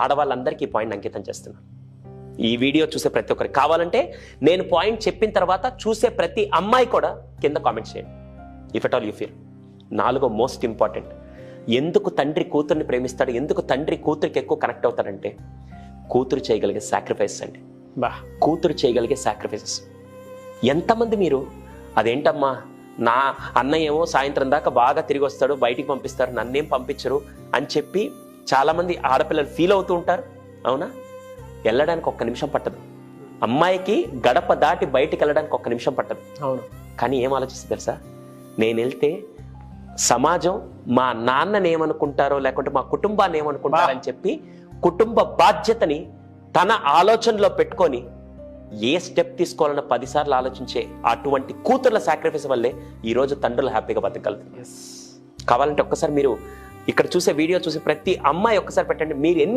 ఆడవాళ్ళందరికీ ఈ పాయింట్ అంకితం చేస్తున్నాను. ఈ వీడియో చూసే ప్రతి ఒక్కరికి కావాలంటే నేను పాయింట్ చెప్పిన తర్వాత చూసే ప్రతి అమ్మాయి కూడా కింద కామెంట్ చేయండి, if at all you feel. 4వ మోస్ట్ ఇంపార్టెంట్, ఎందుకు తండ్రి కూతుర్ని ప్రేమిస్తాడు, ఎందుకు తండ్రి కూతురికి ఎక్కువ కనెక్ట్ అవుతాడంటే కూతురు చేయగలిగే సాక్రిఫైసెస్ అండి. కూతురు చేయగలిగే సాక్రిఫైసెస్. ఎంతమంది మీరు అదేంటమ్మా నా అన్నయ్య ఏమో సాయంత్రం దాకా బాగా తిరిగి వస్తాడు, బయటికి పంపిస్తారు, నన్నేం పంపించరు అని చెప్పి చాలామంది ఆడపిల్లలు ఫీల్ అవుతూ ఉంటారు. అవునా? వెళ్ళడానికి 1 నిమిషం పట్టదు. అమ్మాయికి గడప దాటి బయటికి వెళ్ళడానికి 1 నిమిషం పట్టదు. అవును. కానీ ఏం ఆలోచిస్తుంది తెలుసా? నేను వెళ్తే సమాజం మా నాన్నని ఏమనుకుంటారో లేకుంటే మా కుటుంబాన్ని ఏమనుకుంటారని చెప్పి కుటుంబ బాధ్యతని తన ఆలోచనలో పెట్టుకొని ఏ స్టెప్ తీసుకోవాలన్న 10 సార్లు ఆలోచించే అటువంటి కూతుర్ల సాక్రిఫైస్ వల్లే ఈరోజు తండ్రులు హ్యాపీగా బతకగలుగుతారు. కావాలంటే ఒక్కసారి మీరు ఇక్కడ చూసే వీడియో చూసి ప్రతి అమ్మాయి ఒక్కసారి పెట్టండి, మీరు